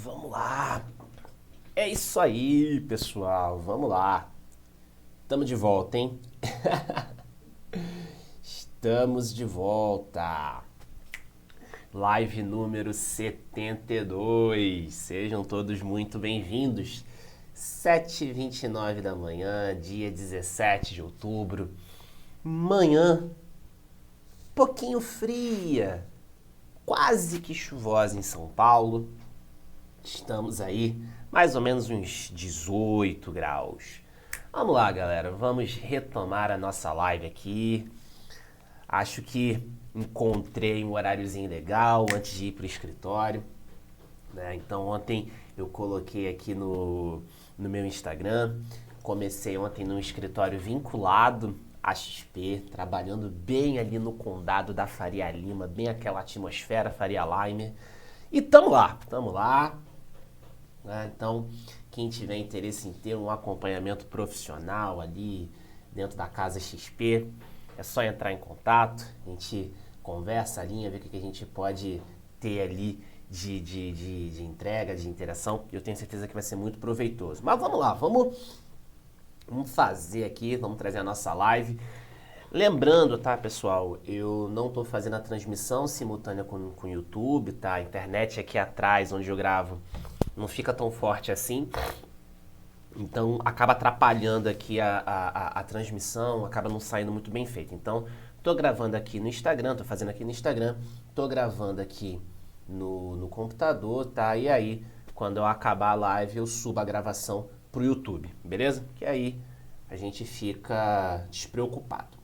Vamos lá. É isso aí, pessoal. Vamos lá. Estamos de volta, hein? Estamos de volta. Live número 72. Sejam todos muito bem-vindos. 7h29 da manhã, dia 17 de outubro. Manhã pouquinho fria, quase que chuvosa em São Paulo. Estamos aí mais ou menos uns 18 graus. Vamos lá, galera, vamos retomar a nossa live aqui. Acho que encontrei um horáriozinho legal antes de ir para o escritório, né? Então ontem eu coloquei aqui no meu Instagram. Comecei ontem num escritório vinculado à XP, trabalhando bem ali no condado da Faria Lima, bem aquela atmosfera Faria Lima. E tamo lá. Né? Então, quem tiver interesse em ter um acompanhamento profissional ali dentro da casa XP, é só entrar em contato, a gente conversa, alinha, vê o que a gente pode ter ali de entrega, de interação. Eu tenho certeza que vai ser muito proveitoso. Mas vamos lá, vamos fazer aqui, vamos trazer a nossa live. Lembrando, tá, pessoal, eu não estou fazendo a transmissão simultânea com o YouTube, tá? A internet aqui atrás, onde eu gravo, não fica tão forte assim. Então, acaba atrapalhando aqui a transmissão, acaba não saindo muito bem feito. Então, tô gravando aqui no Instagram, tô fazendo aqui no Instagram, tô gravando aqui no computador, tá? E aí, quando eu acabar a live, eu subo a gravação pro YouTube, beleza? Que aí a gente fica despreocupado.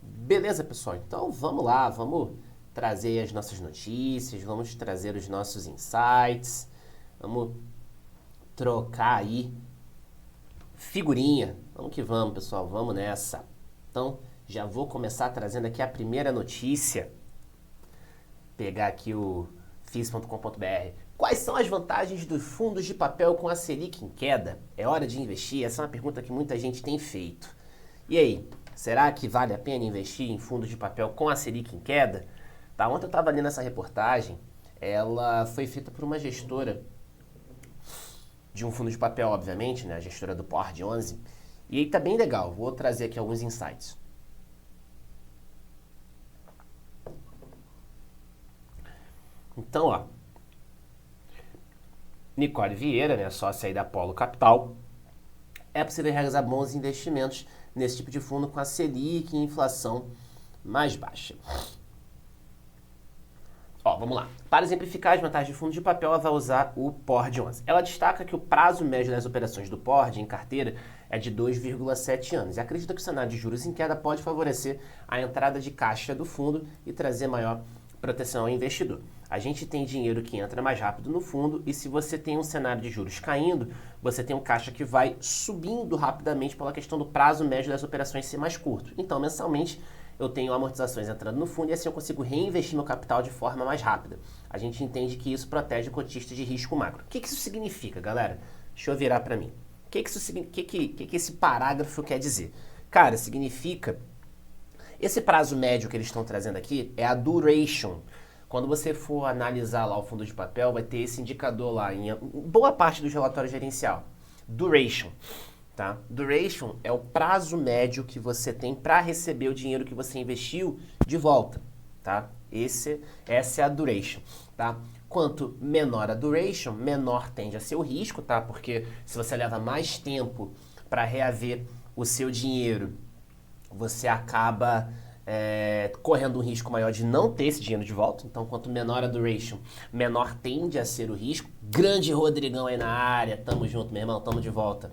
Beleza, pessoal? Então, vamos lá, vamos trazer as nossas notícias, vamos trazer os nossos insights, vamos trocar aí figurinha. Vamos que vamos, pessoal, vamos nessa. Então, já vou começar trazendo aqui a primeira notícia. Pegar aqui o fiz.com.br. Quais são as vantagens dos fundos de papel com a Selic em queda? É hora de investir? Essa é uma pergunta que muita gente tem feito. E aí, será que vale a pena investir em fundos de papel com a Selic em queda? Tá, ontem eu estava lendo essa reportagem, ela foi feita por uma gestora de um fundo de papel, obviamente, né, a gestora do PORD 11, e aí tá bem legal, vou trazer aqui alguns insights. Então, ó, Nicole Vieira, né, sócia aí da Polo Capital, é possível realizar bons investimentos nesse tipo de fundo com a Selic e inflação mais baixa. Ó, vamos lá. Para exemplificar as vantagens de fundo de papel, ela vai usar o PORD 11. Ela destaca que o prazo médio das operações do PORD em carteira é de 2,7 anos. E acredita que o cenário de juros em queda pode favorecer a entrada de caixa do fundo e trazer maior proteção ao investidor. A gente tem dinheiro que entra mais rápido no fundo e se você tem um cenário de juros caindo, você tem um caixa que vai subindo rapidamente pela questão do prazo médio das operações ser mais curto. Então, mensalmente, eu tenho amortizações entrando no fundo e assim eu consigo reinvestir meu capital de forma mais rápida. A gente entende que isso protege o cotista de risco macro. O que isso significa, galera? Deixa eu virar para mim. O que esse parágrafo quer dizer? Cara, significa... Esse prazo médio que eles estão trazendo aqui é a duration. Quando você for analisar lá o fundo de papel, vai ter esse indicador lá em boa parte do relatório gerencial. Duration. Tá? Duration é o prazo médio que você tem para receber o dinheiro que você investiu de volta. Tá? Essa é a duration. Tá? Quanto menor a duration, menor tende a ser o risco, tá? Porque se você leva mais tempo para reaver o seu dinheiro, você acaba correndo um risco maior de não ter esse dinheiro de volta. Então, quanto menor a duration, menor tende a ser o risco. Grande Rodrigão aí na área, tamo junto, meu irmão, tamo de volta.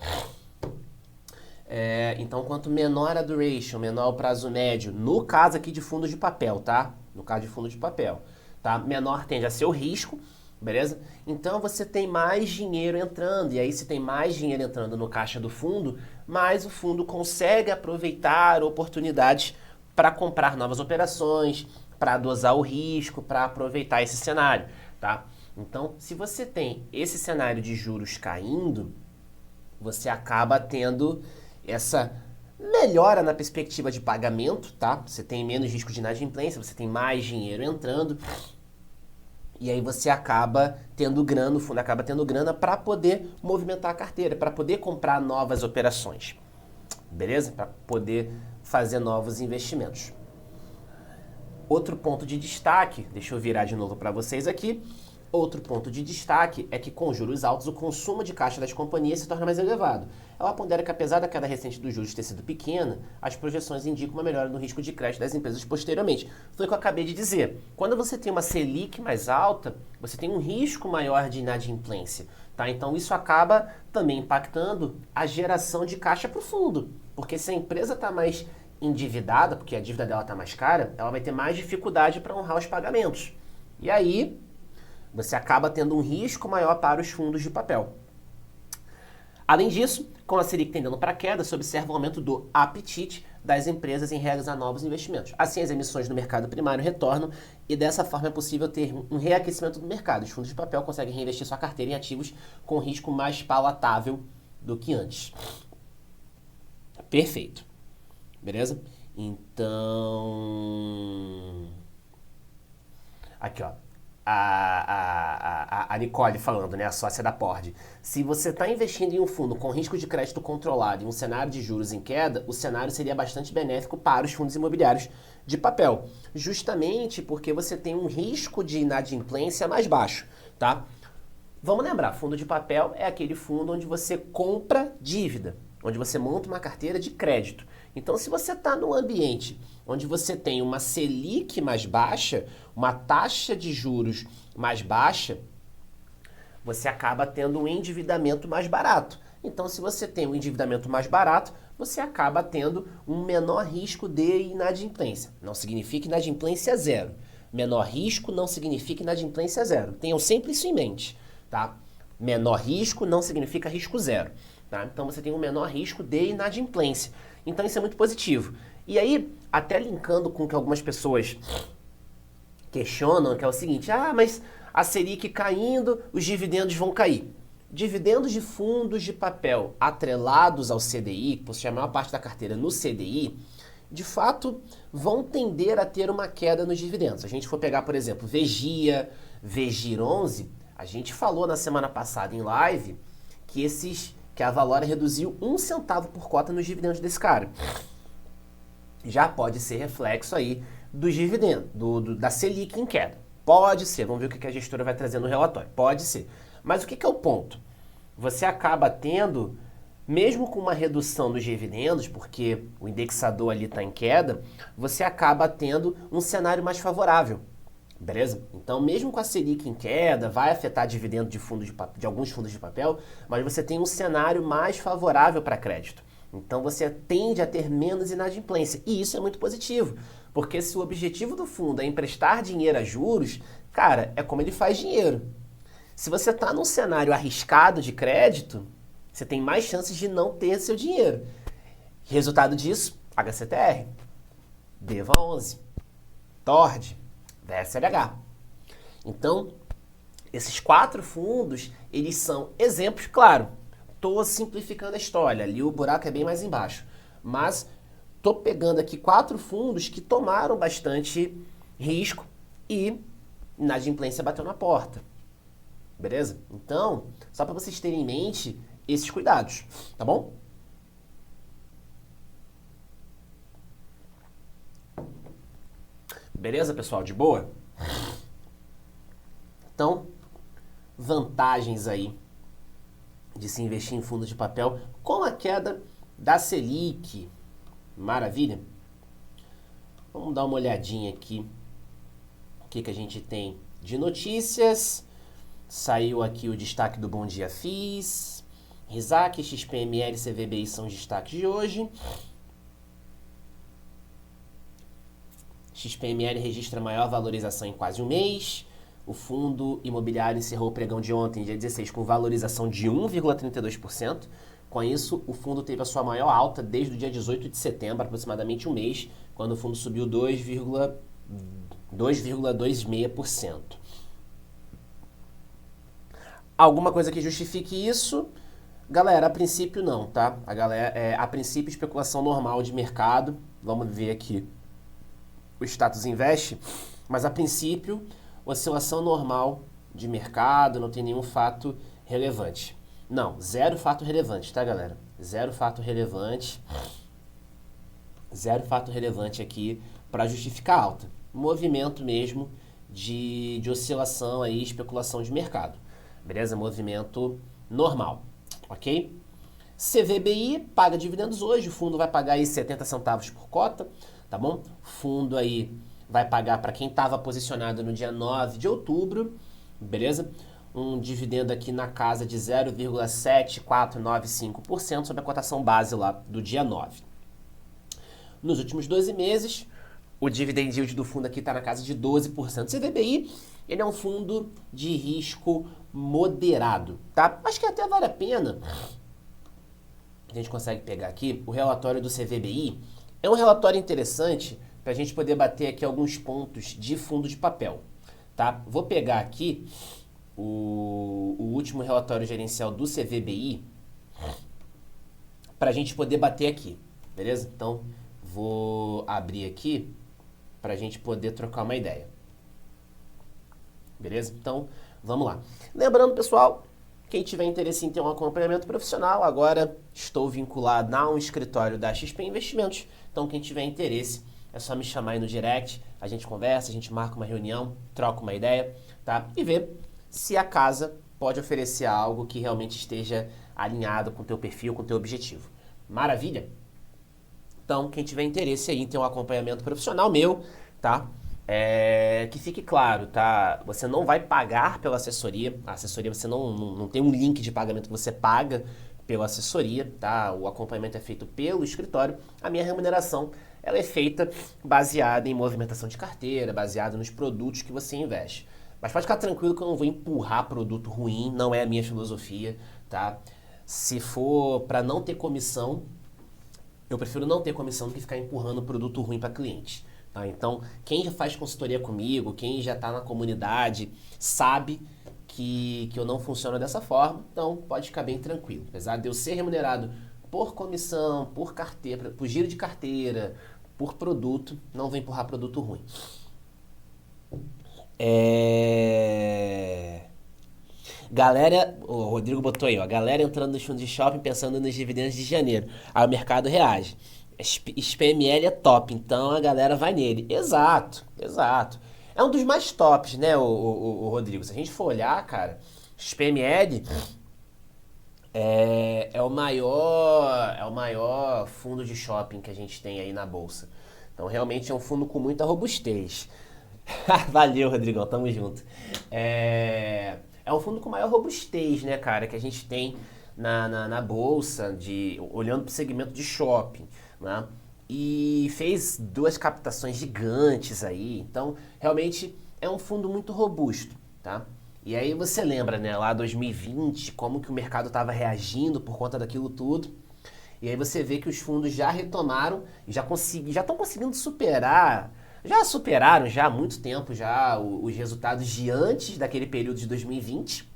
Então, quanto menor a duration, menor o prazo médio, no caso aqui de fundo de papel, tá? No caso de fundo de papel, tá? Menor tende a ser o risco, beleza? Então, você tem mais dinheiro entrando, e aí se tem mais dinheiro entrando no caixa do fundo, mais o fundo consegue aproveitar oportunidades para comprar novas operações, para dosar o risco, para aproveitar esse cenário, tá? Então, se você tem esse cenário de juros caindo, você acaba tendo essa melhora na perspectiva de pagamento, tá? Você tem menos risco de inadimplência, você tem mais dinheiro entrando. E aí você acaba tendo grana, o fundo acaba tendo grana para poder movimentar a carteira, para poder comprar novas operações. Beleza? Para poder fazer novos investimentos. Outro ponto de destaque, deixa eu virar de novo para vocês aqui. Outro ponto de destaque é que com juros altos o consumo de caixa das companhias se torna mais elevado. Ela pondera que apesar da queda recente dos juros ter sido pequena, as projeções indicam uma melhora no risco de crédito das empresas posteriormente. Foi o que eu acabei de dizer. Quando você tem uma Selic mais alta, você tem um risco maior de inadimplência. Tá? Então isso acaba também impactando a geração de caixa para o fundo. Porque se a empresa está mais endividada, porque a dívida dela está mais cara, ela vai ter mais dificuldade para honrar os pagamentos. E aí você acaba tendo um risco maior para os fundos de papel. Além disso, com a Selic tendendo para queda, se observa o aumento do apetite das empresas em realizar novos investimentos. Assim, as emissões no mercado primário retornam e dessa forma é possível ter um reaquecimento do mercado. Os fundos de papel conseguem reinvestir sua carteira em ativos com risco mais palatável do que antes. Perfeito. Beleza? Então... Aqui, ó. A Nicole falando, né, a sócia da Pord. Se você está investindo em um fundo com risco de crédito controlado em um cenário de juros em queda, o cenário seria bastante benéfico para os fundos imobiliários de papel, justamente porque você tem um risco de inadimplência mais baixo, tá? Vamos lembrar, fundo de papel é aquele fundo onde você compra dívida, onde você monta uma carteira de crédito. Então, se você está num ambiente onde você tem uma Selic mais baixa, uma taxa de juros mais baixa, você acaba tendo um endividamento mais barato. Então, se você tem um endividamento mais barato, você acaba tendo um menor risco de inadimplência. Não significa inadimplência zero. Menor risco não significa inadimplência zero. Tenham sempre isso em mente, tá? Menor risco não significa risco zero. Tá? Então, você tem um menor risco de inadimplência. Então, isso é muito positivo. E aí, até linkando com o que algumas pessoas questionam, que é o seguinte, mas a Selic caindo, os dividendos vão cair. Dividendos de fundos de papel atrelados ao CDI, que possui a maior parte da carteira no CDI, de fato, vão tender a ter uma queda nos dividendos. Se a gente for pegar, por exemplo, Vegia, Vegir 11, a gente falou na semana passada em live que a Valora reduziu 1 centavo por cota nos dividendos desse cara. Já pode ser reflexo aí dos dividendos, da Selic em queda. Pode ser, vamos ver o que a gestora vai trazer no relatório. Pode ser. Mas o que é o ponto? Você acaba tendo, mesmo com uma redução dos dividendos, porque o indexador ali está em queda, você acaba tendo um cenário mais favorável. Beleza? Então, mesmo com a Selic em queda, vai afetar dividendo de alguns fundos de papel, mas você tem um cenário mais favorável para crédito. Então, você tende a ter menos inadimplência. E isso é muito positivo, porque se o objetivo do fundo é emprestar dinheiro a juros, cara, é como ele faz dinheiro. Se você está num cenário arriscado de crédito, você tem mais chances de não ter seu dinheiro. Resultado disso, HCTR, DEVA 11, TORD, VSLH. Então, esses 4 fundos, eles são exemplos, claro, estou simplificando a história, ali o buraco é bem mais embaixo, mas estou pegando aqui 4 fundos que tomaram bastante risco e inadimplência bateu na porta, beleza? Então, só para vocês terem em mente esses cuidados, tá bom? Beleza, pessoal? De boa? Então, vantagens aí de se investir em fundos de papel com a queda da Selic. Maravilha? Vamos dar uma olhadinha aqui. O que a gente tem de notícias? Saiu aqui o destaque do Bom Dia FIIs. RISAC, XPML e CVBI são os destaques de hoje. XPML registra maior valorização em quase um mês. O fundo imobiliário encerrou o pregão de ontem, dia 16, com valorização de 1,32%. Com isso, o fundo teve a sua maior alta desde o dia 18 de setembro, aproximadamente um mês, quando o fundo subiu 2,26%. Alguma coisa que justifique isso? Galera, a princípio não, tá? A princípio, especulação normal de mercado. Vamos ver aqui o status invest, mas a princípio oscilação normal de mercado, não tem nenhum fato relevante. Não, zero fato relevante, tá, galera? Zero fato relevante. Zero fato relevante aqui para justificar a alta. Movimento mesmo de oscilação aí, especulação de mercado. Beleza? Movimento normal, ok? CVBI paga dividendos hoje, o fundo vai pagar aí 70 centavos por cota, tá bom? Fundo aí vai pagar para quem estava posicionado no dia 9 de outubro, beleza? Um dividendo aqui na casa de 0,7495% sobre a cotação base lá do dia 9. Nos últimos 12 meses, o dividend yield do fundo aqui está na casa de 12%. CVBI, ele é um fundo de risco moderado, tá? Acho que até vale a pena. A gente consegue pegar aqui o relatório do CVBI. É um relatório interessante para a gente poder bater aqui alguns pontos de fundo de papel, tá? Vou pegar aqui o último relatório gerencial do CVBI para a gente poder bater aqui, beleza? Então, vou abrir aqui para a gente poder trocar uma ideia. Beleza? Então, vamos lá. Lembrando, pessoal, quem tiver interesse em ter um acompanhamento profissional, agora estou vinculado a um escritório da XP Investimentos. Então, quem tiver interesse, é só me chamar aí no direct, a gente conversa, a gente marca uma reunião, troca uma ideia, tá? E vê se a casa pode oferecer algo que realmente esteja alinhado com o teu perfil, com o teu objetivo. Maravilha? Então, quem tiver interesse aí em ter um acompanhamento profissional meu, tá? Que fique claro, tá? Você não vai pagar pela assessoria. A assessoria, você não tem um link de pagamento que você paga pela assessoria, tá? O acompanhamento é feito pelo escritório. A minha remuneração, ela é feita baseada em movimentação de carteira, baseada nos produtos que você investe. Mas pode ficar tranquilo que eu não vou empurrar produto ruim, não é a minha filosofia, tá? Se for para não ter comissão, eu prefiro não ter comissão do que ficar empurrando produto ruim para cliente. Tá? Então, quem já faz consultoria comigo, quem já está na comunidade, sabe que eu não funciono dessa forma, então pode ficar bem tranquilo. Apesar de eu ser remunerado por comissão, por carteira, por giro de carteira, por produto, não vou empurrar produto ruim. Galera, o Rodrigo botou aí, ó, galera entrando nos fundos de shopping pensando nos dividendos de janeiro. Aí o mercado reage. SPML é top, então a galera vai nele. Exato, exato. É um dos mais tops, né, o Rodrigo? Se a gente for olhar, cara, SPML é o maior fundo de shopping que a gente tem aí na bolsa. Então realmente é um fundo com muita robustez. Valeu, Rodrigão, tamo junto. É um fundo com maior robustez, né, cara, que a gente tem na bolsa, olhando para o segmento de shopping, né? E fez 2 captações gigantes aí, então realmente é um fundo muito robusto, tá? E aí você lembra, né, lá 2020, como que o mercado estava reagindo por conta daquilo tudo. E aí você vê que os fundos já retomaram e já estão conseguindo superar. Já superaram já há muito tempo já os resultados de antes daquele período de 2020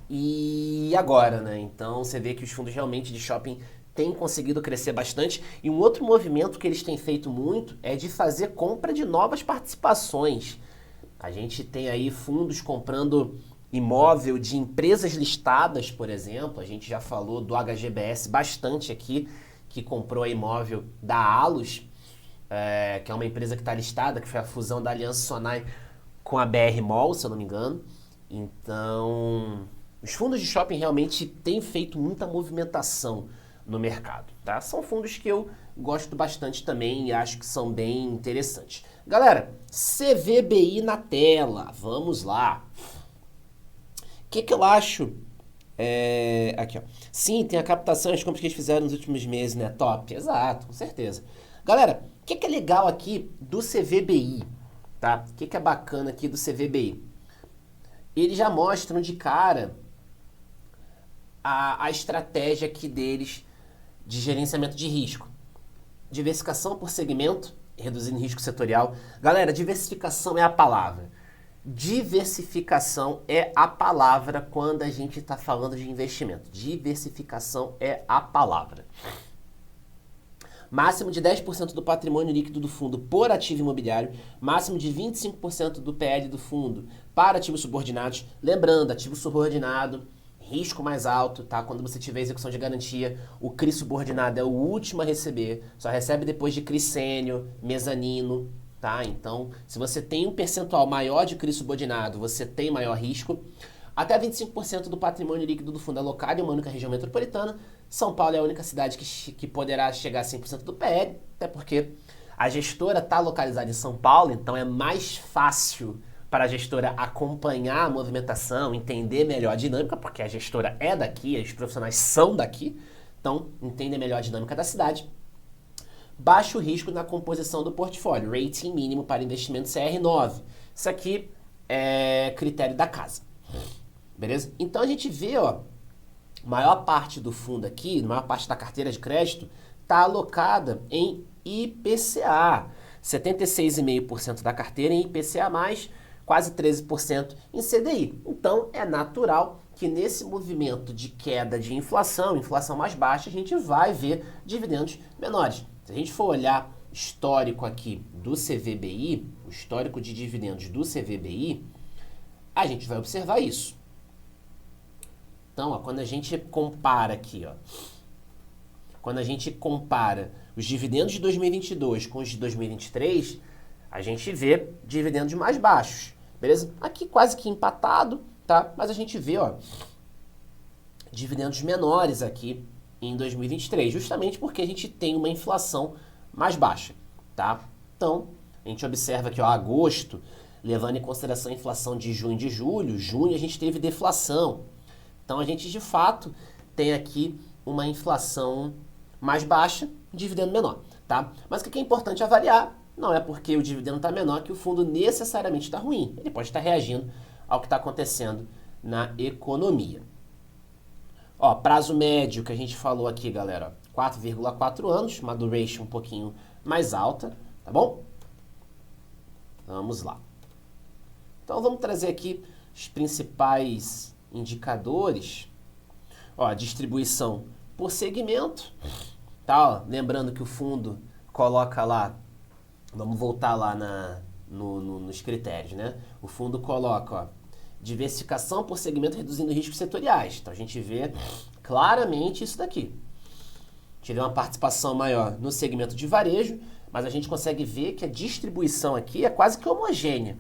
e agora, né? Então você vê que os fundos realmente de shopping têm conseguido crescer bastante. E um outro movimento que eles têm feito muito é de fazer compra de novas participações. A gente tem aí fundos comprando imóvel de empresas listadas, por exemplo. A gente já falou do HGBS bastante aqui, que comprou a imóvel da Allos, que é uma empresa que está listada, que foi a fusão da Aliança Sonai com a BR Mall, se eu não me engano. Então, os fundos de shopping realmente têm feito muita movimentação no mercado, tá? São fundos que eu gosto bastante também e acho que são bem interessantes. Galera, CVBI na tela, vamos lá. O que eu acho? Aqui, ó. Sim, tem a captação e as compras que eles fizeram nos últimos meses, né? Top, exato, com certeza. Galera, o que é legal aqui do CVBI, tá? O que é bacana aqui do CVBI? Eles já mostram de cara a estratégia aqui deles de gerenciamento de risco. Diversificação por segmento, reduzindo risco setorial. Galera, diversificação é a palavra. Diversificação é a palavra quando a gente está falando de investimento. Diversificação é a palavra. máximo de 10% do patrimônio líquido do fundo por ativo imobiliário, máximo de 25% do PL do fundo para ativos subordinados. Lembrando, ativo subordinado, risco mais alto, tá? Quando você tiver execução de garantia, o CRI subordinado é o último a receber, só recebe depois de CRI sênior, mezanino, tá? Então, se você tem um percentual maior de CRI subordinado, você tem maior risco. Até 25% do patrimônio líquido do fundo alocado em uma única região metropolitana. São Paulo é a única cidade que poderá chegar a 100% do PL, até porque a gestora está localizada em São Paulo, então é mais fácil para a gestora acompanhar a movimentação, entender melhor a dinâmica, porque a gestora é daqui, os profissionais são daqui, então entendem melhor a dinâmica da cidade. Baixo risco na composição do portfólio, rating mínimo para investimento CR9. Isso aqui é critério da casa. Beleza? Então a gente vê, ó, maior parte do fundo aqui, maior parte da carteira de crédito está alocada em IPCA. 76,5% da carteira em IPCA+, quase 13% em CDI. Então é natural que nesse movimento de queda de inflação mais baixa, a gente vai ver dividendos menores. Se a gente for olhar histórico aqui do CVBI, o histórico de dividendos do CVBI, a gente vai observar isso. Então, ó, quando a gente compara aqui, ó, quando a gente compara os dividendos de 2022 com os de 2023, a gente vê dividendos mais baixos, beleza? Aqui quase que empatado, tá? Mas a gente vê, ó, dividendos menores aqui em 2023, justamente porque a gente tem uma inflação mais baixa, tá? Então, a gente observa aqui, ó, agosto, levando em consideração a inflação de junho e de julho, junho a gente teve deflação. Então a gente de fato tem aqui uma inflação mais baixa, dividendo menor, tá? Mas o que é importante avaliar não é porque o dividendo está menor que o fundo necessariamente está ruim. Ele pode estar reagindo ao que está acontecendo na economia. Ó, prazo médio que a gente falou aqui, galera, 4,4 anos, uma duration um pouquinho mais alta, tá bom? Vamos lá. Então vamos trazer aqui os principais indicadores. Ó, distribuição por segmento, tá? Ó, lembrando que o fundo coloca lá, vamos voltar lá nos critérios, né? O fundo coloca, ó, diversificação por segmento reduzindo riscos setoriais. Então a gente vê claramente isso daqui. Tive uma participação maior no segmento de varejo, mas a gente consegue ver que a distribuição aqui é quase que homogênea.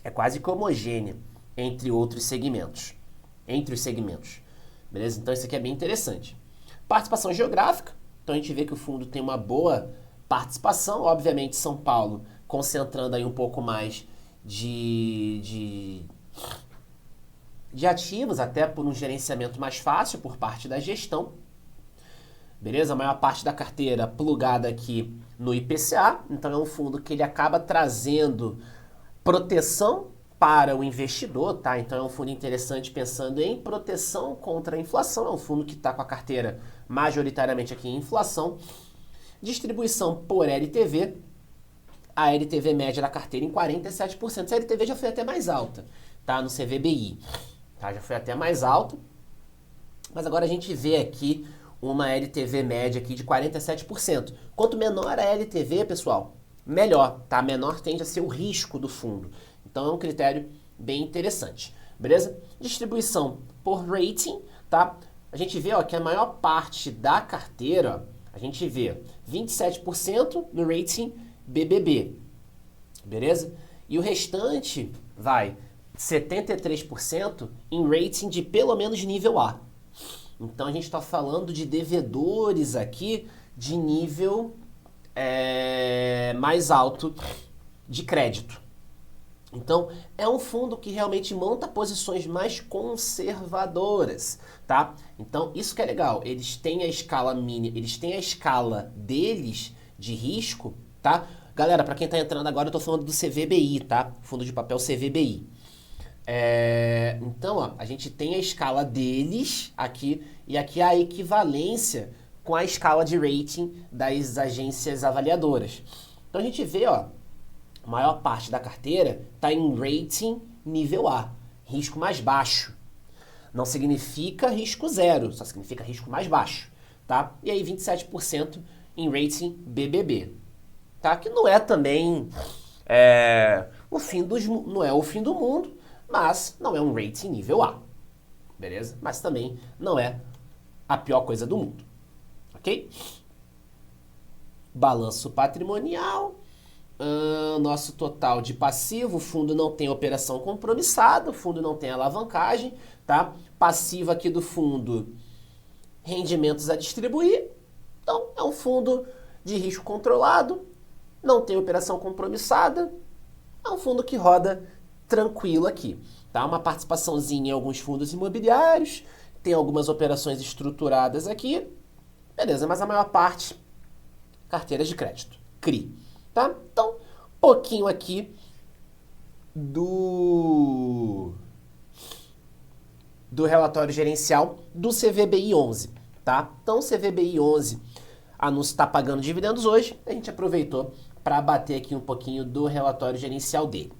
É quase que homogênea entre outros segmentos. Entre os segmentos. Beleza? Então isso aqui é bem interessante. Participação geográfica. Então a gente vê que o fundo tem uma boa participação. Obviamente São Paulo concentrando aí um pouco mais de ativos, até por um gerenciamento mais fácil por parte da gestão. Beleza? A maior parte da carteira plugada aqui no IPCA. Então é um fundo que ele acaba trazendo proteção para o investidor, tá? Então é um fundo interessante pensando em proteção contra a inflação. É um fundo que está com a carteira majoritariamente aqui em inflação. Distribuição por LTV. A LTV média da carteira em 47%. A LTV já foi até mais alta, tá? No CVBI. Tá? Já foi até mais alta. Mas agora a gente vê aqui uma LTV média aqui de 47%. Quanto menor a LTV, pessoal, melhor, tá? Menor tende a ser o risco do fundo. Então é um critério bem interessante, beleza? Distribuição por rating, tá? A gente vê, ó, que a maior parte da carteira, ó, a gente vê 27% no rating BBB, beleza? E o restante vai 73% em rating de pelo menos nível A. Então a gente está falando de devedores aqui de nível mais alto de crédito. Então, é um fundo que realmente monta posições mais conservadoras, tá? Então, isso que é legal, eles têm a escala mínima, eles têm a escala deles de risco, tá? Galera, para quem tá entrando agora, eu tô falando do CVBI, tá? Fundo de papel CVBI. Então, ó, a gente tem a escala deles aqui, e aqui a equivalência com a escala de rating das agências avaliadoras. Então, a gente vê, ó, a maior parte da carteira está em rating nível A, risco mais baixo. Não significa risco zero, só significa risco mais baixo, tá? E aí 27% em rating BBB, tá? Que não é também não é o fim do mundo, mas não é um rating nível A, beleza? Mas também não é a pior coisa do mundo, ok? Balanço patrimonial, nosso total de passivo, o fundo não tem operação compromissada, o fundo não tem alavancagem, tá? Passivo aqui do fundo, rendimentos a distribuir, então é um fundo de risco controlado, não tem operação compromissada, é um fundo que roda tranquilo aqui, tá? Uma participaçãozinha em alguns fundos imobiliários, tem algumas operações estruturadas aqui, beleza, mas a maior parte, carteiras de crédito, CRI, tá? Então, pouquinho aqui do relatório gerencial do CVBI 11, tá? Então, o CVBI 11, anúncio está pagando dividendos hoje, a gente aproveitou para bater aqui um pouquinho do relatório gerencial dele.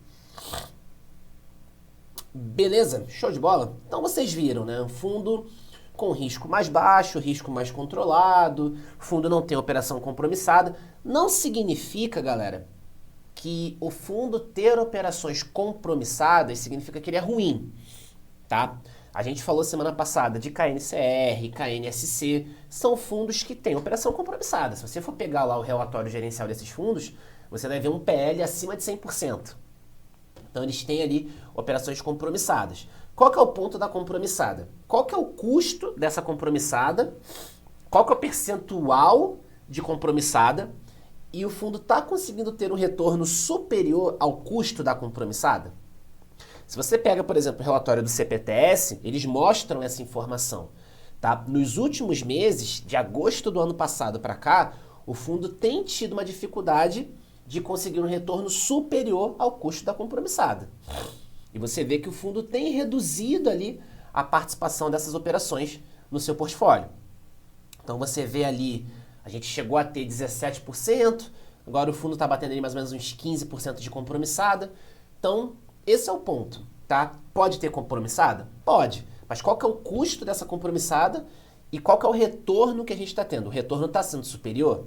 Beleza? Show de bola? Então, vocês viram, né? Um fundo com risco mais baixo, risco mais controlado, fundo não tem operação compromissada. Não significa, galera, que o fundo ter operações compromissadas significa que ele é ruim, tá? A gente falou semana passada de KNCR, KNSC, são fundos que têm operação compromissada. Se você for pegar lá o relatório gerencial desses fundos, você vai ver um PL acima de 100%. Então eles têm ali operações compromissadas. Qual que é o ponto da compromissada? Qual que é o custo dessa compromissada? Qual que é o percentual de compromissada? E o fundo está conseguindo ter um retorno superior ao custo da compromissada? Se você pega, por exemplo, o relatório do CPTS, eles mostram essa informação, tá? Nos últimos meses, de agosto do ano passado para cá, o fundo tem tido uma dificuldade de conseguir um retorno superior ao custo da compromissada. E você vê que o fundo tem reduzido ali a participação dessas operações no seu portfólio. Então você vê ali, a gente chegou a ter 17%, agora o fundo está batendo ali mais ou menos uns 15% de compromissada. Então, esse é o ponto, tá? Pode ter compromissada? Pode. Mas qual que é o custo dessa compromissada e qual que é o retorno que a gente está tendo? O retorno está sendo superior?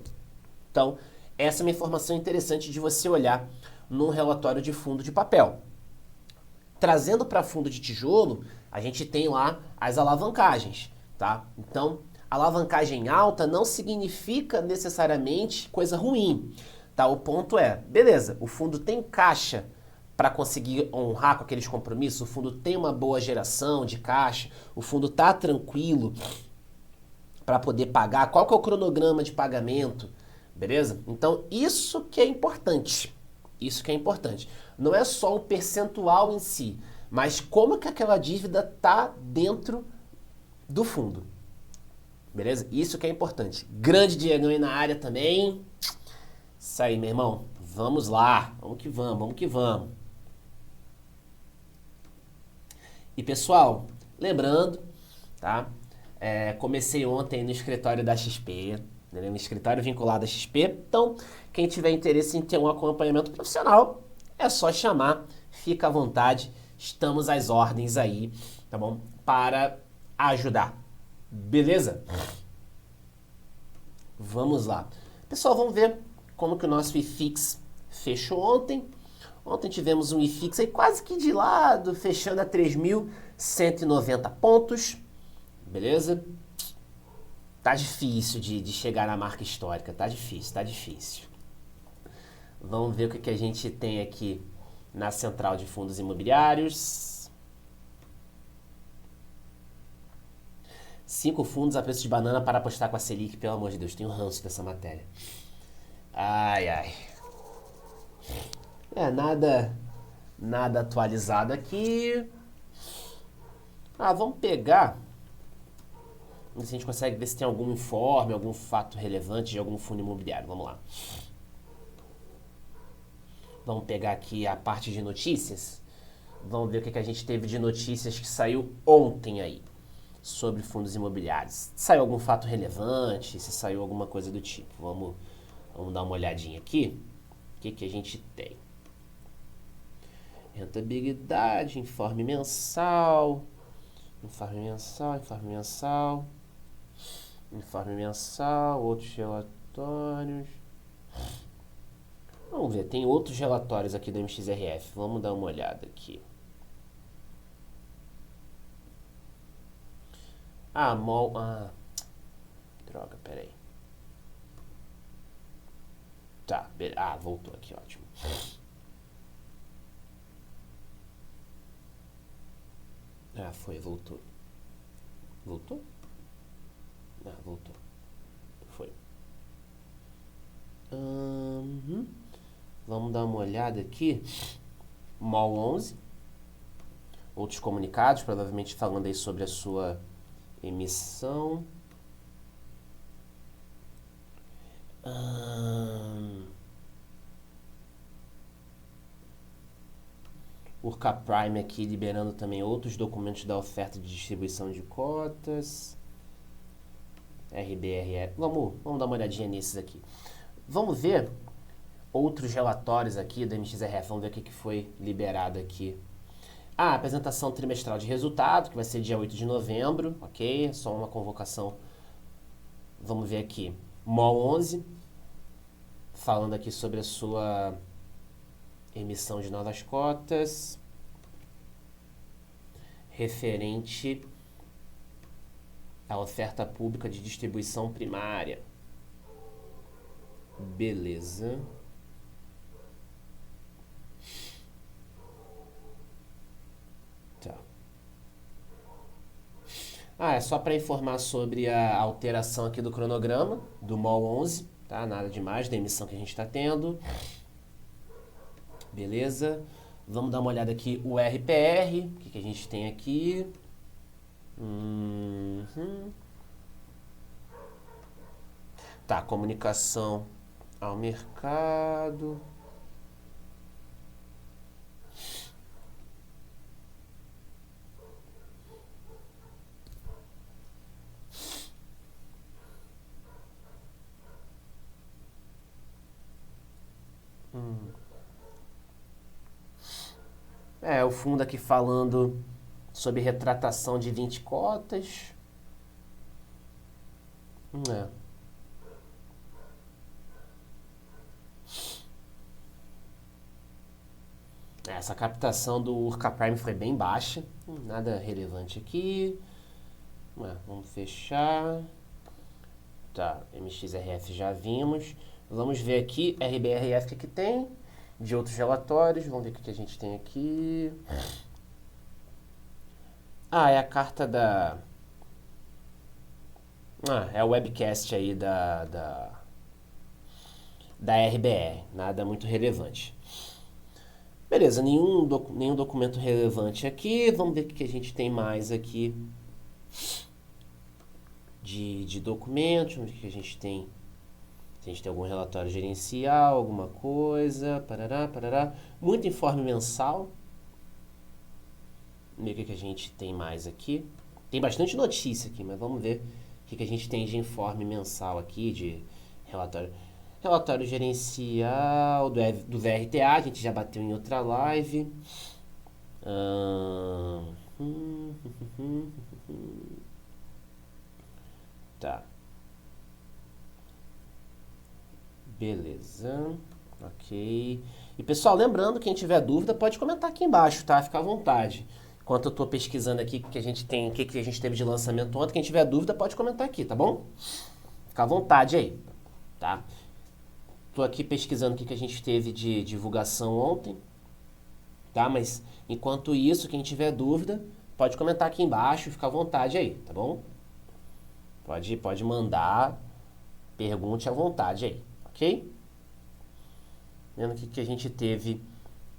Então, essa é uma informação interessante de você olhar num relatório de fundo de papel. Trazendo para fundo de tijolo, a gente tem lá as alavancagens, tá? Então, alavancagem alta não significa necessariamente coisa ruim, tá? O ponto é, beleza, o fundo tem caixa para conseguir honrar com aqueles compromissos, o fundo tem uma boa geração de caixa, o fundo tá tranquilo para poder pagar, qual que é o cronograma de pagamento, beleza? Então, isso que é importante. Isso que é importante. Não é só o percentual em si, mas como que aquela dívida tá dentro do fundo. Beleza? Isso que é importante. Grande Diegão aí na área também. Isso aí, meu irmão. Vamos lá. Vamos que vamos, vamos que vamos. E pessoal, lembrando, tá? Comecei ontem no escritório da XP, no escritório vinculado à XP. Então, quem tiver interesse em ter um acompanhamento profissional, é só chamar, fica à vontade, estamos às ordens aí, tá bom? Para ajudar, beleza? Vamos lá. Pessoal, vamos ver como que o nosso IFIX fechou ontem. Ontem tivemos um IFIX aí quase que de lado, fechando a 3.190 pontos, beleza? Tá difícil de chegar na marca histórica, tá difícil, tá difícil. Vamos ver o que a gente tem aqui na Central de Fundos Imobiliários. 5 fundos a preço de banana para apostar com a Selic, pelo amor de Deus, tenho ranço dessa matéria. Ai, ai. Nada atualizado aqui. Vamos pegar. Ver se a gente consegue ver se tem algum informe, algum fato relevante de algum fundo imobiliário. Vamos lá. Vamos pegar aqui a parte de notícias. Vamos ver o que a gente teve de notícias que saiu ontem aí sobre fundos imobiliários. Saiu algum fato relevante, se saiu alguma coisa do tipo. Vamos dar uma olhadinha aqui. O que a gente tem? Rentabilidade, informe mensal. Informe mensal, outros relatórios. Vamos ver, tem outros relatórios aqui do MXRF. Vamos dar uma olhada aqui. Droga, peraí. Tá, voltou aqui, ótimo. Voltou. Voltou? Voltou. Foi. Vamos dar uma olhada aqui. MOL 11. Outros comunicados, provavelmente falando aí sobre a sua emissão. Urca Prime aqui liberando também outros documentos da oferta de distribuição de cotas. RBRF. Vamos dar uma olhadinha nesses aqui. Vamos ver outros relatórios aqui da MXRF. Vamos ver o que foi liberado aqui. Apresentação trimestral de resultado, que vai ser dia 8 de novembro. Ok, só uma convocação. Vamos ver aqui. MOL 11. Falando aqui sobre a sua emissão de novas cotas. Referente à oferta pública de distribuição primária. Beleza. Tá. É só para informar sobre a alteração aqui do cronograma do MOL 11, tá? Nada demais da emissão que a gente está tendo. Beleza. Vamos dar uma olhada aqui o RPR, o que a gente tem aqui. Tá, comunicação ao mercado. O fundo aqui falando sobre retratação de 20 cotas. Essa captação do Urca Prime foi bem baixa. Nada relevante aqui. Vamos fechar. Tá, MXRF já vimos. Vamos ver aqui, RBRF que tem. De outros relatórios. Vamos ver o que a gente tem aqui. É a carta da... é o webcast aí da RBR. Nada muito relevante. Beleza, nenhum documento relevante aqui. Vamos ver o que a gente tem mais aqui de documentos. Vamos ver o que a gente tem. Se a gente tem algum relatório gerencial, alguma coisa. Parará. Muito informe mensal. Vamos ver o que a gente tem mais aqui. Tem bastante notícia aqui, mas vamos ver o que a gente tem de informe mensal aqui, de relatório. Relatório gerencial do VRTA, a gente já bateu em outra live. Tá. Beleza. Ok. E pessoal, lembrando, quem tiver dúvida pode comentar aqui embaixo, tá? Fica à vontade. Enquanto eu tô pesquisando aqui o que a gente tem, o que a gente teve de lançamento ontem, quem tiver dúvida pode comentar aqui, tá bom? Fica à vontade aí, tá? Tô aqui pesquisando o que a gente teve de divulgação ontem, tá? Mas enquanto isso, quem tiver dúvida, pode comentar aqui embaixo, fica à vontade aí, tá bom? Pode mandar, pergunte à vontade aí, ok? Vendo o que a gente teve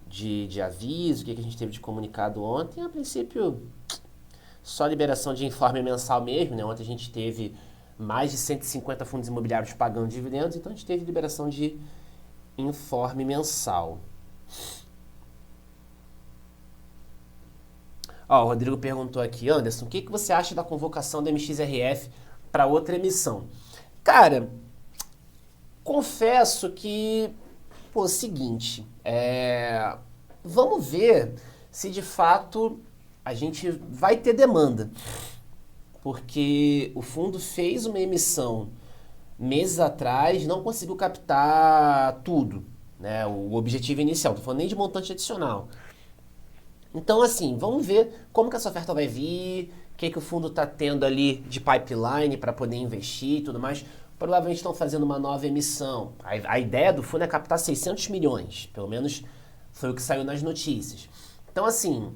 de aviso, o que a gente teve de comunicado ontem, a princípio, só liberação de informe mensal mesmo, né? Ontem a gente teve mais de 150 fundos imobiliários pagando dividendos, então a gente teve liberação de informe mensal. O Rodrigo perguntou aqui, Anderson, o que você acha da convocação da MXRF para outra emissão? Cara, confesso que, seguinte, vamos ver se de fato a gente vai ter demanda. porque o fundo fez uma emissão meses atrás, não conseguiu captar tudo, né? O objetivo inicial, não tô falando nem de montante adicional. Então, assim, vamos ver como que essa oferta vai vir, o que o fundo está tendo ali de pipeline para poder investir e tudo mais. Provavelmente estão fazendo uma nova emissão. A ideia do fundo é captar 600 milhões, pelo menos foi o que saiu nas notícias. Então, assim,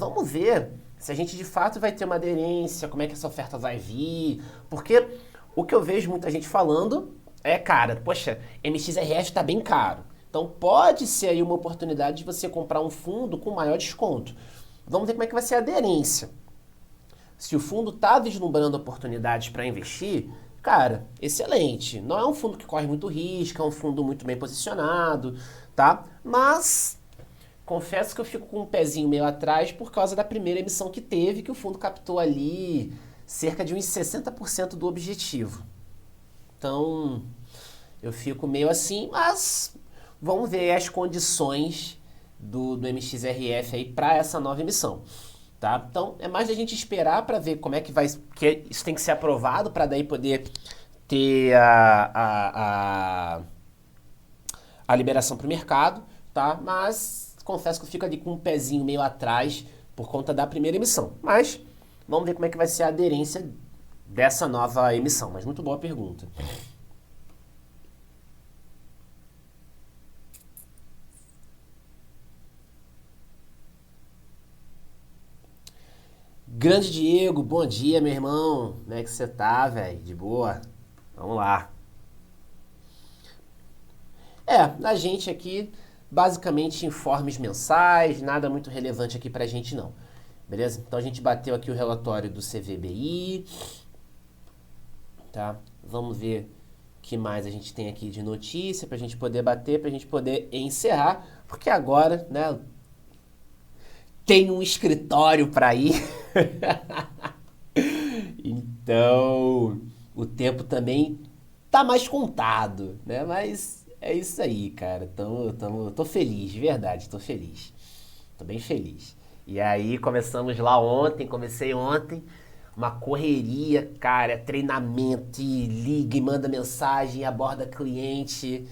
vamos ver se a gente de fato vai ter uma aderência, como é que essa oferta vai vir, porque o que eu vejo muita gente falando é, cara, poxa, MXRF está bem caro. Então pode ser aí uma oportunidade de você comprar um fundo com maior desconto. Vamos ver como é que vai ser a aderência. Se o fundo está vislumbrando oportunidades para investir, cara, excelente. Não é um fundo que corre muito risco, é um fundo muito bem posicionado, tá? Mas confesso que eu fico com um pezinho meio atrás por causa da primeira emissão que teve, que o fundo captou ali cerca de uns 60% do objetivo. Então, eu fico meio assim, mas vamos ver as condições do MXRF aí para essa nova emissão, tá? Então, é mais da gente esperar para ver como é que vai, que isso tem que ser aprovado para daí poder ter a liberação para o mercado, tá? Mas confesso que eu fico ali com um pezinho meio atrás por conta da primeira emissão. Mas vamos ver como é que vai ser a aderência dessa nova emissão. Mas muito boa pergunta. Grande Diego, bom dia, meu irmão. Como é que você tá, velho? De boa? Vamos lá. A gente aqui, basicamente, informes mensais, nada muito relevante aqui pra gente, não. Beleza? Então a gente bateu aqui o relatório do CVBI, tá? Vamos ver o que mais a gente tem aqui de notícia pra gente poder bater, pra gente poder encerrar, porque agora, né, tem um escritório pra ir. Então, o tempo também tá mais contado, né? Mas é isso aí, cara. Tô feliz, de verdade, tô feliz. Tô bem feliz. E aí começamos lá ontem, comecei ontem, uma correria, cara, treinamento, e liga e manda mensagem, aborda cliente.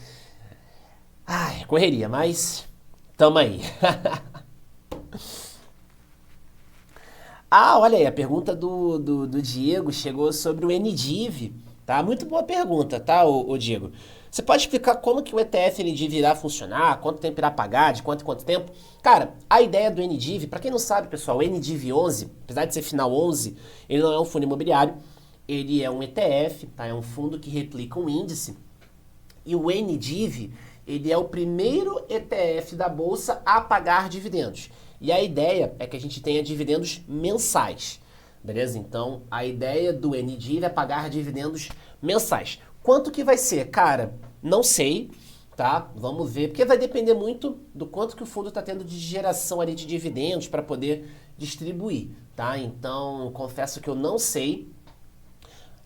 Ai, correria, mas tamo aí. Olha aí, a pergunta do Diego chegou sobre o NDIV, tá? Muito boa pergunta, tá, o Diego? Você pode explicar como que o ETF NDIV irá funcionar, quanto tempo irá pagar, de quanto em quanto tempo? Cara, a ideia do NDIV, para quem não sabe, pessoal, o NDIV 11, apesar de ser final 11, ele não é um fundo imobiliário, ele é um ETF, tá? É um fundo que replica um índice. E o NDIV, ele é o primeiro ETF da Bolsa a pagar dividendos. E a ideia é que a gente tenha dividendos mensais, beleza? Então, a ideia do NDIV é pagar dividendos mensais. Quanto que vai ser? Cara, não sei, tá? Vamos ver, porque vai depender muito do quanto que o fundo está tendo de geração ali de dividendos para poder distribuir, tá? Então, confesso que eu não sei.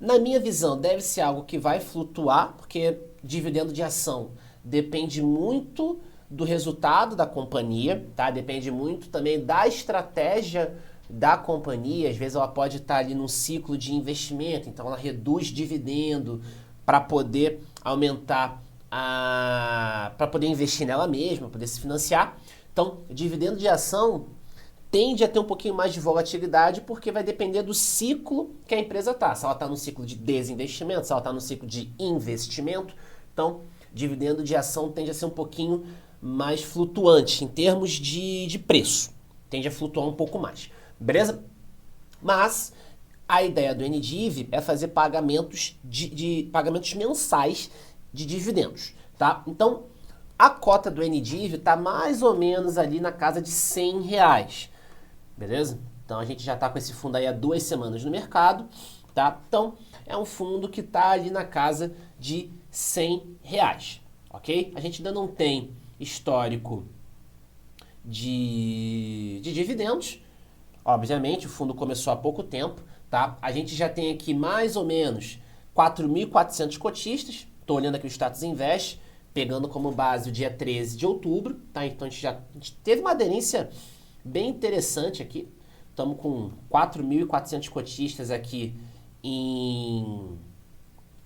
Na minha visão, deve ser algo que vai flutuar, porque dividendo de ação depende muito do resultado da companhia, tá? Depende muito também da estratégia da companhia. Às vezes ela pode estar ali num ciclo de investimento, então ela reduz dividendo para poder aumentar para poder investir nela mesma, poder se financiar. Então, dividendo de ação tende a ter um pouquinho mais de volatilidade porque vai depender do ciclo que a empresa está. Se ela está no ciclo de desinvestimento, se ela está no ciclo de investimento. Então, dividendo de ação tende a ser um pouquinho mais flutuante em termos de preço. Tende a flutuar um pouco mais. Beleza? Mas a ideia do NDIV é fazer pagamentos pagamentos mensais de dividendos, tá? Então, a cota do NDIV está mais ou menos ali na casa de R$100, beleza? Então, a gente já está com esse fundo aí há 2 semanas no mercado, tá? Então, é um fundo que está ali na casa de R$100, ok? A gente ainda não tem histórico de dividendos. Obviamente, o fundo começou há pouco tempo, tá? A gente já tem aqui mais ou menos 4.400 cotistas. Estou olhando aqui o Status Invest, pegando como base o dia 13 de outubro, tá? Então a gente teve uma aderência bem interessante aqui, Estamos com 4.400 cotistas aqui em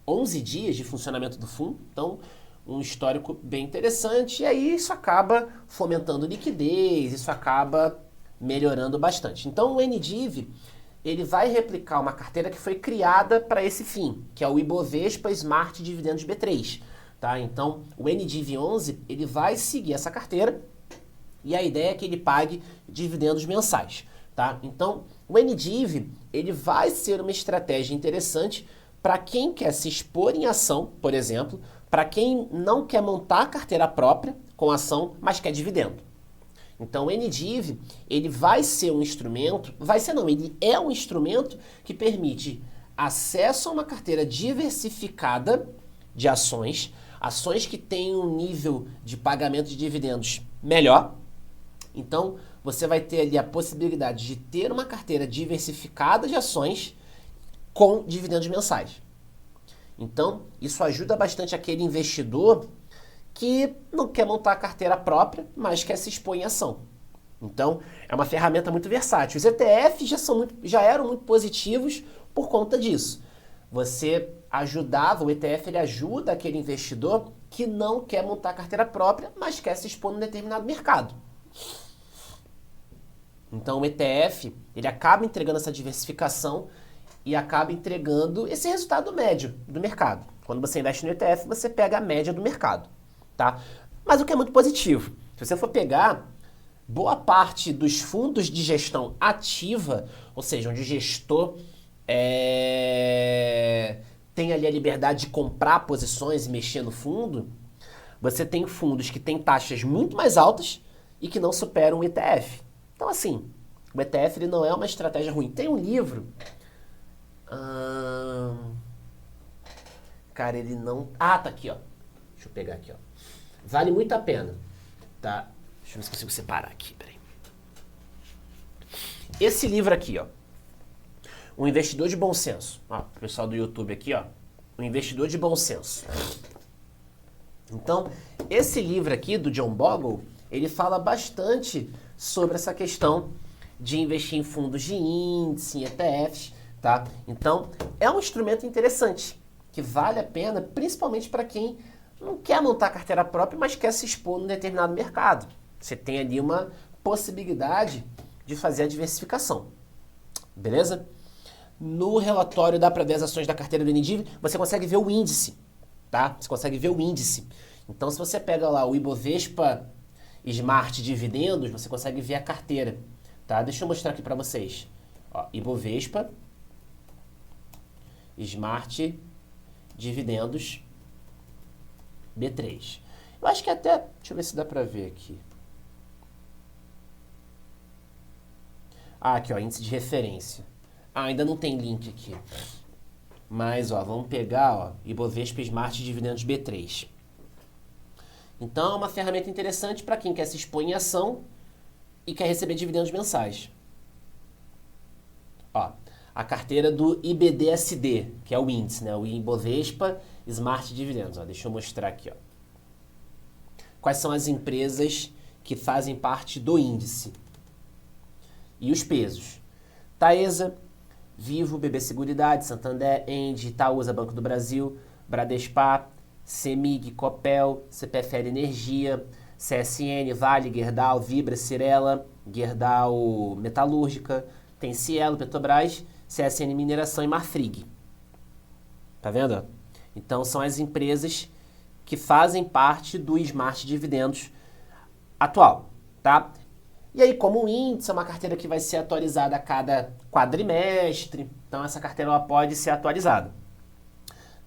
11 dias de funcionamento do fundo. Então, um histórico bem interessante. E aí isso acaba fomentando liquidez, isso acaba melhorando bastante. Então, o NDIV, ele vai replicar uma carteira que foi criada para esse fim, que é o Ibovespa Smart Dividendos B3. Tá? Então, o NDIV 11, ele vai seguir essa carteira e a ideia é que ele pague dividendos mensais. Tá? Então, o NDIV, ele vai ser uma estratégia interessante para quem quer se expor em ação, por exemplo, para quem não quer montar a carteira própria com ação, mas quer dividendo. Então, o NDIV, ele vai ser um instrumento, ele é um instrumento que permite acesso a uma carteira diversificada de ações, ações que têm um nível de pagamento de dividendos melhor. Então, você vai ter ali a possibilidade de ter uma carteira diversificada de ações com dividendos mensais. Então, isso ajuda bastante aquele investidor que não quer montar a carteira própria, mas quer se expor em ação. Então, é uma ferramenta muito versátil. Os ETFs já eram muito positivos por conta disso. O ETF ele ajuda aquele investidor que não quer montar a carteira própria, mas quer se expor num determinado mercado. Então, o ETF, ele acaba entregando essa diversificação e acaba entregando esse resultado médio do mercado. Quando você investe no ETF, você pega a média do mercado, tá? Mas o que é muito positivo, se você for pegar boa parte dos fundos de gestão ativa, ou seja, onde o gestor tem ali a liberdade de comprar posições e mexer no fundo, você tem fundos que têm taxas muito mais altas e que não superam o ETF. Então, assim, o ETF ele não é uma estratégia ruim. Tem um livro... Cara, ele não... Ah, tá aqui, ó. Deixa eu pegar aqui, ó. Vale muito a pena, tá? Deixa eu ver se consigo separar aqui, peraí. Esse livro aqui, ó. O Investidor de Bom Senso. Ó, o pessoal do YouTube aqui, ó. O Investidor de Bom Senso. Então, esse livro aqui, do John Bogle, ele fala bastante sobre essa questão de investir em fundos de índice, em ETFs, tá? Então, é um instrumento interessante, que vale a pena, principalmente para quem não quer montar a carteira própria, mas quer se expor num determinado mercado. Você tem ali uma possibilidade de fazer a diversificação. Beleza? No relatório dá para ver as ações da carteira do NDIV, você consegue ver o índice, tá? Você consegue ver o índice. Então, se você pega lá o Ibovespa Smart Dividendos, você consegue ver a carteira, tá? Deixa eu mostrar aqui para vocês. Ó, Ibovespa Smart Dividendos B3. Eu acho que até... Deixa eu ver se dá para ver aqui. Ah, aqui, ó, índice de referência. Ah, ainda não tem link aqui. Mas, ó, vamos pegar, ó, Ibovespa Smart Dividendos B3. Então, é uma ferramenta interessante para quem quer se expor em ação e quer receber dividendos mensais. Ó, a carteira do IBDSD, que é o índice, né? O Ibovespa Smart Dividendos. Ó, deixa eu mostrar aqui, ó. Quais são as empresas que fazem parte do índice? E os pesos. Taesa, Vivo, BB Seguridade, Santander, Engie, Itaúsa, Banco do Brasil, Bradespar, CEMIG, Copel, CPFL Energia, CSN, Vale, Gerdau, Vibra, Cirela, Gerdau Metalúrgica, tem Cielo, Petrobras, CSN Mineração e Marfrig. Tá vendo? Então são as empresas que fazem parte do Smart Dividendos atual, tá? E aí, como o índice é uma carteira que vai ser atualizada a cada quadrimestre, então essa carteira ela pode ser atualizada.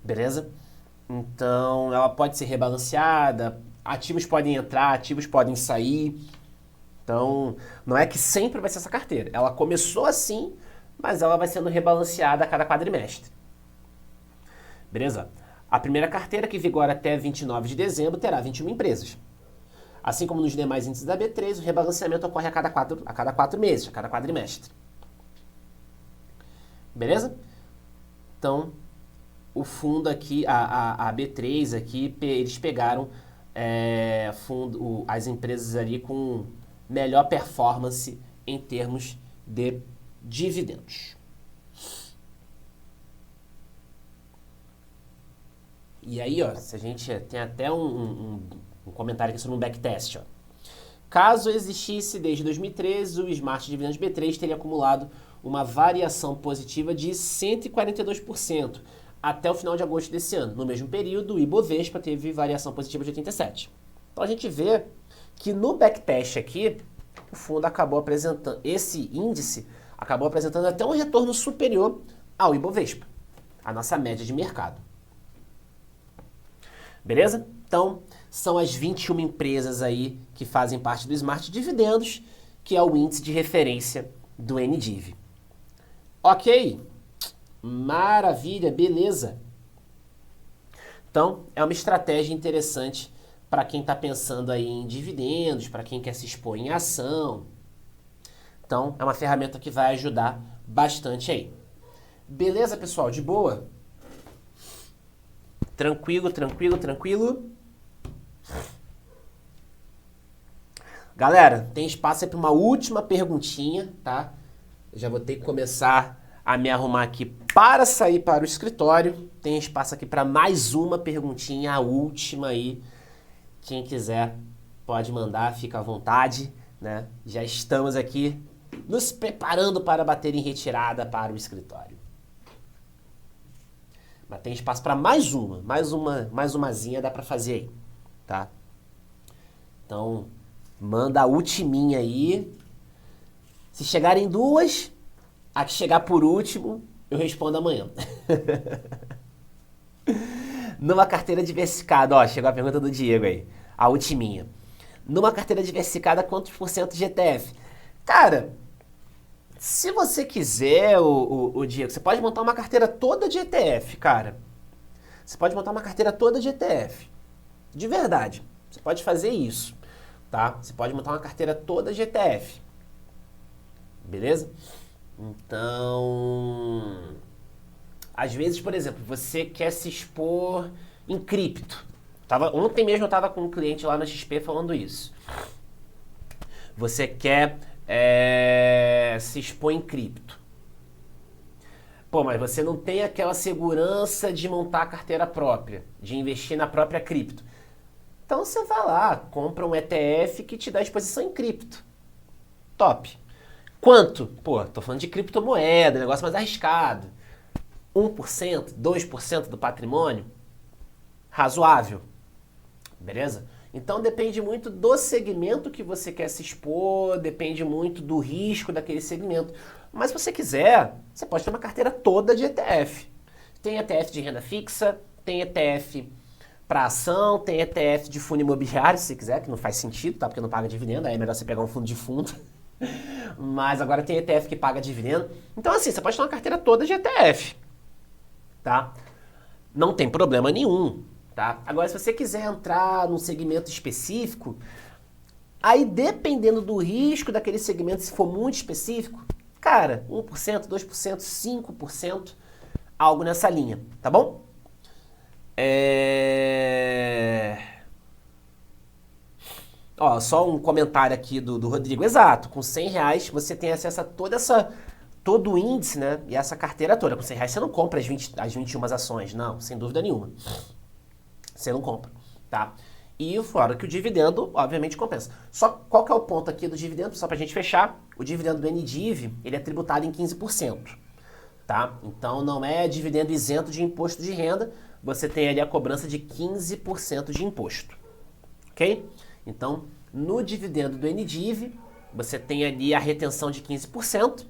Beleza? Então, ela pode ser rebalanceada, ativos podem entrar, ativos podem sair. Então, não é que sempre vai ser essa carteira. Ela começou assim, mas ela vai sendo rebalanceada a cada quadrimestre. Beleza? A primeira carteira, que vigora até 29 de dezembro, terá 21 empresas. Assim como nos demais índices da B3, o rebalanceamento ocorre a cada 4 meses, a cada quadrimestre. Beleza? Então, o fundo aqui, a B3 aqui, eles pegaram as empresas ali com melhor performance em termos de dividendos. E aí, ó, se a gente tem até um comentário aqui sobre um backtest, ó. Caso existisse desde 2013, o Smart Dividendos B3 teria acumulado uma variação positiva de 142% até o final de agosto desse ano. No mesmo período, o Ibovespa teve variação positiva de 87%. Então a gente vê que no backtest aqui, o fundo acabou apresentando, esse índice acabou apresentando até um retorno superior ao Ibovespa, a nossa média de mercado. Beleza? Então, são as 21 empresas aí que fazem parte do Smart Dividendos, que é o índice de referência do NDIV. Ok? Maravilha, beleza. Então, é uma estratégia interessante para quem está pensando aí em dividendos, para quem quer se expor em ação. Então, é uma ferramenta que vai ajudar bastante aí. Beleza, pessoal? De boa? Tranquilo, tranquilo, tranquilo. Galera, tem espaço aí para uma última perguntinha, tá? Eu já vou ter que começar a me arrumar aqui para sair para o escritório. Tem espaço aqui para mais uma perguntinha, a última aí. Quem quiser pode mandar, fica à vontade, né? Já estamos aqui nos preparando para bater em retirada para o escritório. Mas tem espaço para mais umazinha dá para fazer aí, tá? Então, manda a ultiminha aí. Se chegarem duas, a que chegar por último, eu respondo amanhã. Numa carteira diversificada, ó, chegou a pergunta do Diego aí, a ultiminha. Numa carteira diversificada, quantos por cento de ETF? Cara, se você quiser, o Diego, você pode montar uma carteira toda de ETF, cara. Você pode montar uma carteira toda de ETF. De verdade. Você pode fazer isso, tá? Você pode montar uma carteira toda de ETF. Beleza? Então, às vezes, por exemplo, você quer se expor em cripto. Ontem mesmo eu estava com um cliente lá na XP falando isso. Você quer se expor em cripto. Pô, mas você não tem aquela segurança de montar a carteira própria, de investir na própria cripto. Então você vai lá, compra um ETF que te dá exposição em cripto. Top. Quanto? Pô, tô falando de criptomoeda, negócio mais arriscado. 1%, 2% do patrimônio? Razoável. Beleza? Então depende muito do segmento que você quer se expor, depende muito do risco daquele segmento. Mas se você quiser, você pode ter uma carteira toda de ETF. Tem ETF de renda fixa, tem ETF para ação, tem ETF de fundo imobiliário, se você quiser, que não faz sentido, tá? Porque não paga dividendo, aí é melhor você pegar um fundo de fundo. Mas agora tem ETF que paga dividendo. Então assim, você pode ter uma carteira toda de ETF, tá? Não tem problema nenhum. Tá? Agora, se você quiser entrar num segmento específico, aí dependendo do risco daquele segmento, se for muito específico, cara, 1%, 2%, 5%, algo nessa linha, tá bom? Ó, só um comentário aqui do Rodrigo. Exato, com R$100 você tem acesso a todo o índice, né? E essa carteira toda. Com R$100 você não compra as 21 ações, não, sem dúvida nenhuma. Você não compra, tá? E fora que o dividendo, obviamente, compensa. Só qual que é o ponto aqui do dividendo? Só pra gente fechar, o dividendo do NDIV, ele é tributado em 15%, tá? Então não é dividendo isento de imposto de renda, você tem ali a cobrança de 15% de imposto, ok? Então, no dividendo do NDIV, você tem ali a retenção de 15%,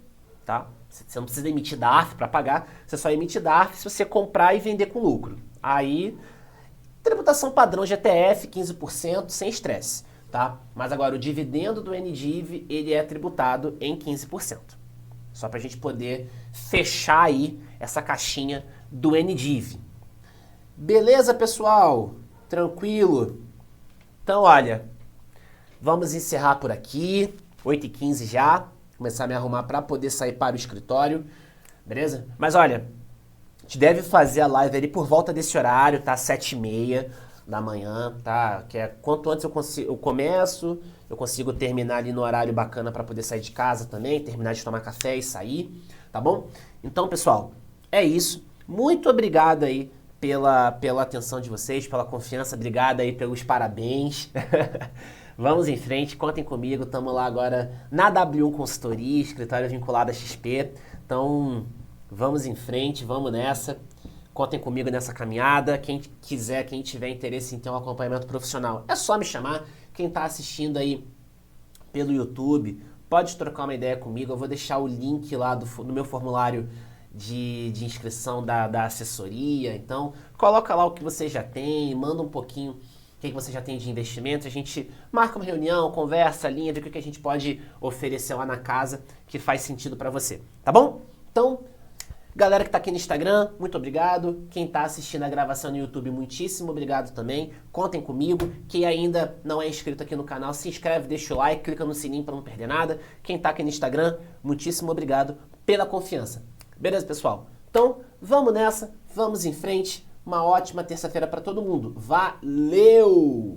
tá? Você não precisa emitir DARF para pagar, você só emite DARF se você comprar e vender com lucro. Aí, tributação padrão de ETF, 15%, sem estresse, tá? Mas agora, o dividendo do NDIV, ele é tributado em 15%. Só para a gente poder fechar aí essa caixinha do NDIV. Beleza, pessoal? Tranquilo? Então, olha, vamos encerrar por aqui, 8h15 já, começar a me arrumar para poder sair para o escritório, beleza? Mas olha, a gente deve fazer a live ali por volta desse horário, tá? 7h30. da manhã, tá? Que é quanto antes eu começo, eu consigo terminar ali no horário bacana para poder sair de casa também, terminar de tomar café e sair, tá bom? Então, pessoal, é isso. Muito obrigado aí pela atenção de vocês, pela confiança, obrigado aí pelos parabéns. Vamos em frente, contem comigo, estamos lá agora na W1 Consultoria, escritório vinculado à XP. Então, vamos em frente, vamos nessa. Contem comigo nessa caminhada. Quem quiser, quem tiver interesse em ter um acompanhamento profissional, é só me chamar. Quem está assistindo aí pelo YouTube, pode trocar uma ideia comigo. Eu vou deixar o link lá no meu formulário de inscrição da assessoria. Então, coloca lá o que você já tem, manda um pouquinho o que você já tem de investimento, a gente marca uma reunião, conversa, alinha, vê o que a gente pode oferecer lá na casa que faz sentido para você, tá bom? Então, galera que tá aqui no Instagram, muito obrigado. Quem tá assistindo a gravação no YouTube, muitíssimo obrigado também. Contem comigo. Quem ainda não é inscrito aqui no canal, se inscreve, deixa o like, clica no sininho para não perder nada. Quem tá aqui no Instagram, muitíssimo obrigado pela confiança. Beleza, pessoal? Então, vamos nessa, vamos em frente. Uma ótima terça-feira para todo mundo. Valeu!